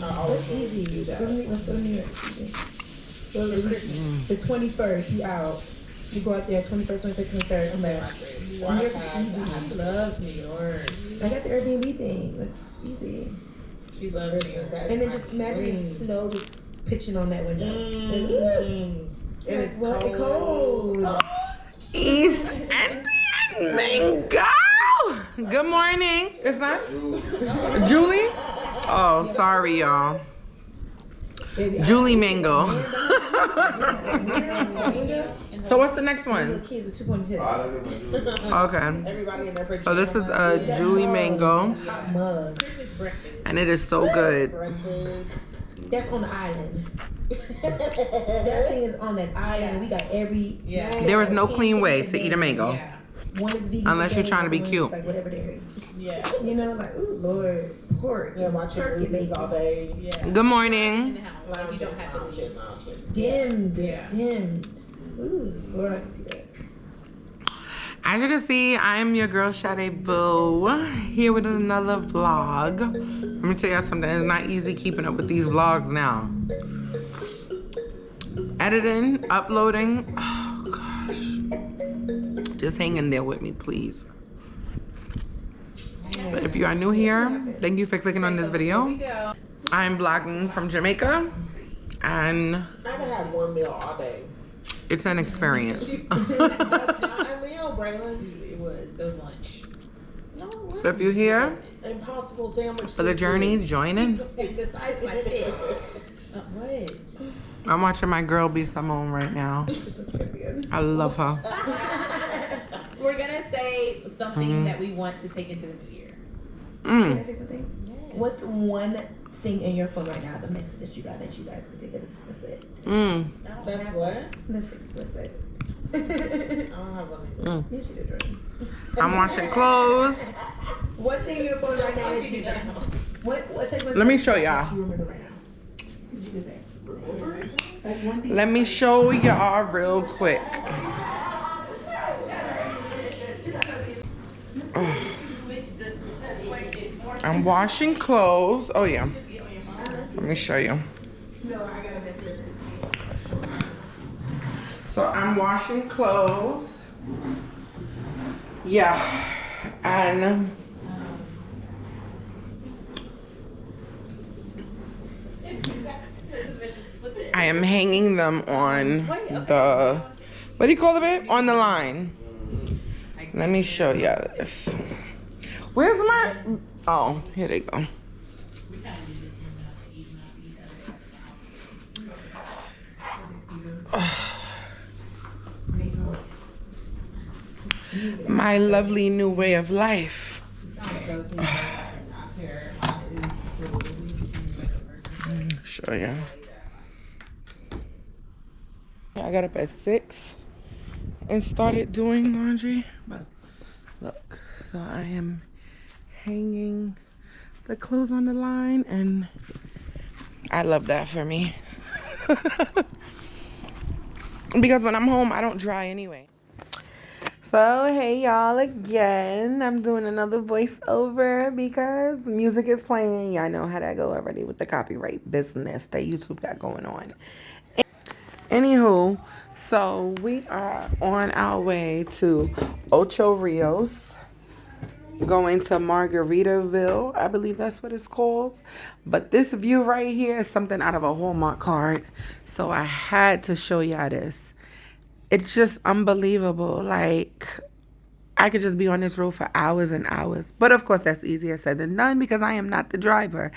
That's easy. Let's go to New York. So the 21st, you out. You go out there 21st, 22nd, 23rd. Come back. New York is easy. I love New York. I got the Airbnb thing. That's easy. She loves New York. And then just imagine the snow just pitching on that window. It is cold. cold. East Indian Mango. Good morning. It's not Julie? Oh, sorry, y'all. Julie Mango. So what's the next one? Okay. So this is a Julie Mango. And it is so good. That's on the island. That thing is on that island. We got every. There is no clean way to eat a mango. One is vegan. Unless you're trying to be cute. Like whatever dairy. Yeah. You know, like, ooh, Lord. Pork. Yeah, watching movies all day. Yeah. Good morning. Like you don't have to leave. Dimmed. Ooh, Lord, I can see that. As you can see, I'm your girl Sade Boo, here with another vlog. Let me tell y'all something, it's not easy keeping up with these vlogs now. Editing, uploading, oh gosh. Just hang in there with me, please. But if you are new here, thank you for clicking on this video. I'm vlogging from Jamaica, and I haven't had one meal all day. it's an experience. That's not a meal, Braylon. It was lunch. No, So if you're here Impossible sandwich for the journey, join in. Besides my kids. What? I'm watching my girl B Simone right now. I love her. We're gonna say something that we want to take into the new year. Can I say something? Yes. What's one thing in your phone right now, the message that you guys can take it explicit? That's what? That's explicit. I don't have one. Yes, you do, Jordan. I'm washing clothes. What thing in your phone right now that you what text message Let me show y'all. you remember right now? What you can say? Like one thing. Let me show y'all real quick. I'm washing clothes. Oh yeah. Let me show you. No, I gotta miss this. So I'm washing clothes. Yeah. And I am hanging them on the, what do you call it? On the line. Let me show y'all this. Where's my, oh, here they go. My lovely new way of life. Show you. I got up at 6 and started doing laundry. But look, so I am hanging the clothes on the line, and I love that for me. Because when I'm home, I don't dry anyway. So, hey y'all again. I'm doing another voiceover because music is playing. Y'all know how that go already with the copyright business that YouTube got going on. Anywho, so we are on our way to Ocho Rios, going to Margaritaville. I believe that's what it's called. But this view right here is something out of a Hallmark card. So I had to show y'all this. It's just unbelievable. Like, I could just be on this road for hours and hours. But of course, that's easier said than done because I am not the driver.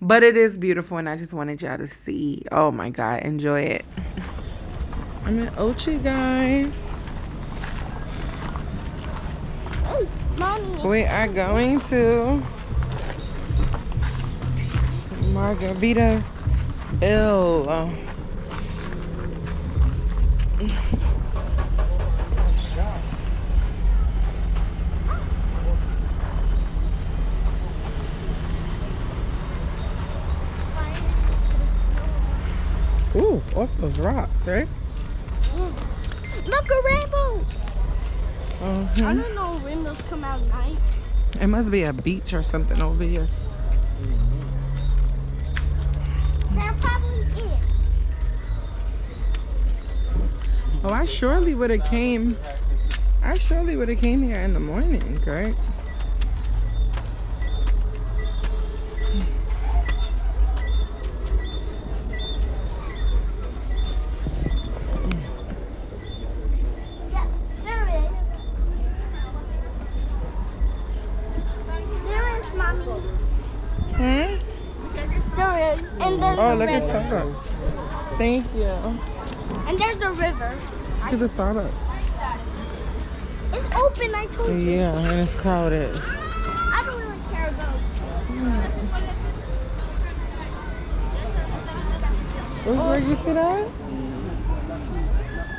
But it is beautiful, and I just wanted y'all to see. Oh my God, enjoy it. I'm in Ochi, guys. Oh, Mommy. We are going to Margaritaville. Ooh, off those rocks, right? Look, a rainbow. I Mm-hmm. don't know rainbows come out at night. It must be a beach or something over here. Oh, I surely would have came. I surely would have came here in the morning, right? Yeah, there is. There is, mommy. Hmm? There is. And there's Oh, a look at river. Starbucks. Thank you. And there's a river. Look at the Starbucks. It's open, I told you. Yeah, and it's crowded. I don't really care about Where you see that?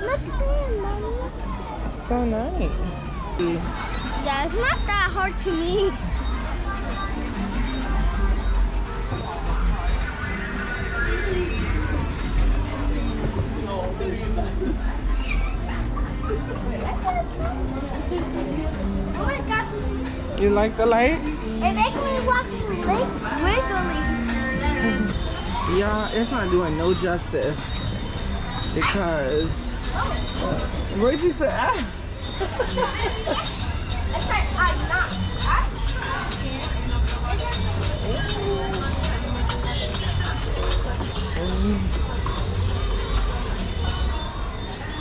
Look, sand, mommy. So nice. Yeah, it's not that hard to me. Oh my gosh. You like the lights? It makes me walk wiggly. Yeah, it's not doing no justice because what did you say? Ah. It's like I'm not.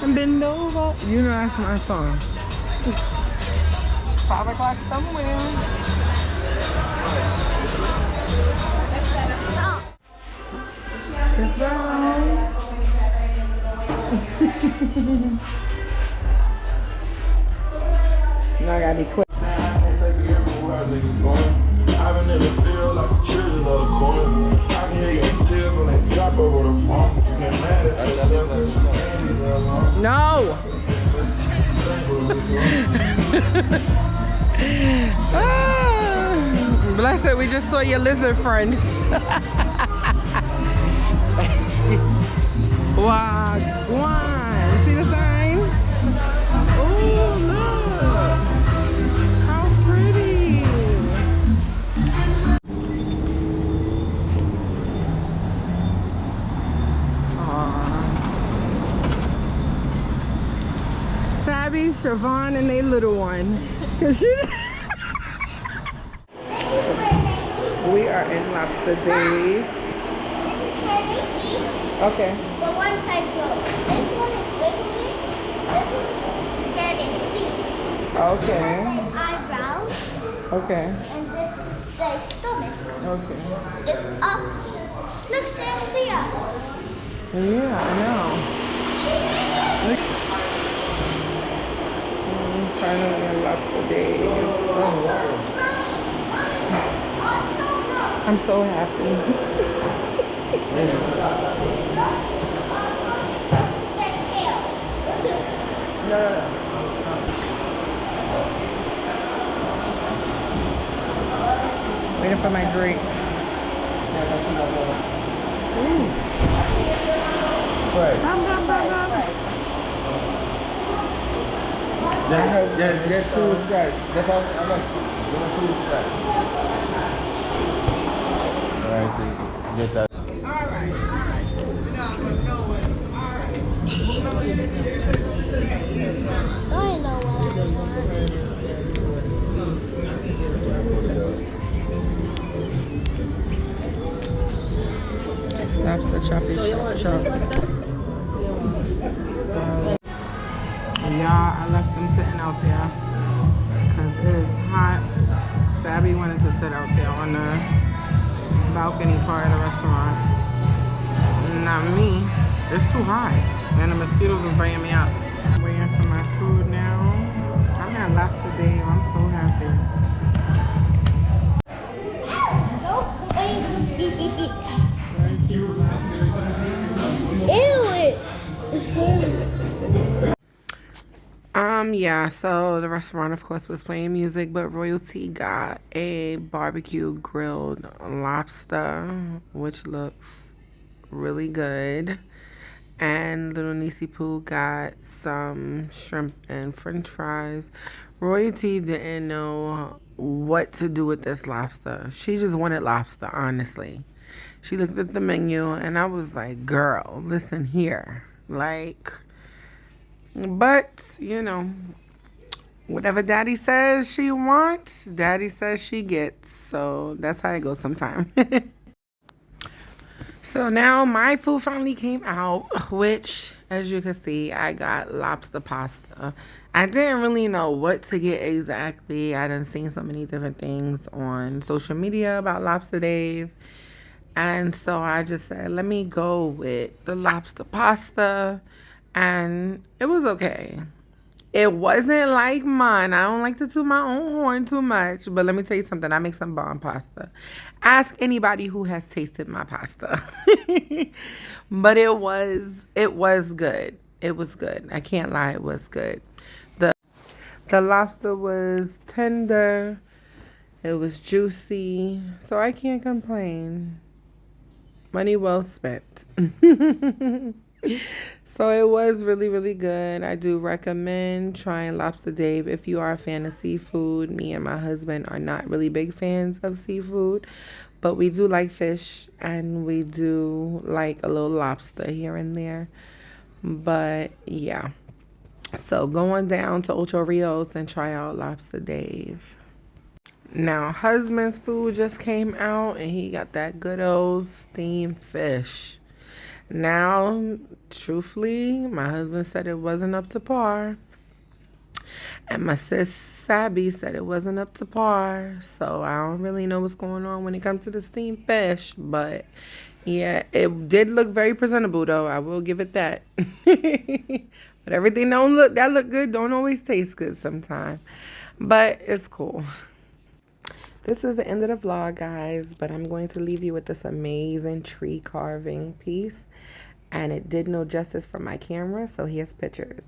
And bend over. You know that's my song. 5 o'clock somewhere. Stop. Goodbye. Now I gotta be quick. I never feel like a children of the corner. I can hear your tears when they drop over the phone. You get mad at that. No. Ah, bless it, we just saw your lizard friend. Wow, wow. You see the sign? Oh, look. How pretty. Sabby, Siobhan, and they little one. We are in Lobster Dave. This is where they eat, Okay. but one side goes. This one is wiggly. This one is where they see. Okay. Their eyebrows. Okay. And this is their stomach. Okay. It's up. Look, Samsia. Yeah, I know. Finally in Lobster Dave. Oh. I'm so happy. Their tail. Waiting for my drink. Get two stripes. That's all I like. Give me two stripes. Alright, so get that. I know what I want. Lobster choppy chop. Yeah, I left them sitting out there because it is hot. Sabby wanted to sit out there on the balcony part of the restaurant. Not me. It's too hot. And the mosquitoes is biting me up. I'm waiting for my food now. I'm at Lobster Dave. I'm so happy. Ew, it's scary. Yeah, so the restaurant of course was playing music, but Royalty got a barbecue grilled lobster, which looks really good. And little Niecy Poo got some shrimp and french fries. Royalty didn't know what to do with this lobster. She just wanted lobster, honestly. She looked at the menu and I was like, girl, listen here. Like, But, you know, whatever daddy says she wants, daddy says she gets. So that's how it goes sometimes. So now my food finally came out, which, as you can see, I got lobster pasta. I didn't really know what to get exactly. I done seen so many different things on social media about Lobster Dave. And so I just said, let me go with the lobster pasta. And it was okay. It wasn't like mine. I don't like to toot my own horn too much. But let me tell you something. I make some bomb pasta. Ask anybody who has tasted my pasta. But it was good. It was good. I can't lie. It was good. The lobster was tender. It was juicy. So I can't complain. Money well spent. So it was really, really good. I do recommend trying Lobster Dave if you are a fan of seafood. Me and my husband are not really big fans of seafood, but we do like fish and we do like a little lobster here and there. But yeah. So going down to Ocho Rios and try out Lobster Dave. Now, husband's food just came out and he got that good old steamed fish. Now, truthfully, my husband said it wasn't up to par. And my sis Sabby said it wasn't up to par. So I don't really know what's going on when it comes to the steamed fish. But yeah, it did look very presentable though. I will give it that. But everything that look good don't always taste good sometimes. But it's cool. This is the end of the vlog, guys, but I'm going to leave you with this amazing tree carving piece. And it did no justice for my camera, so here's pictures.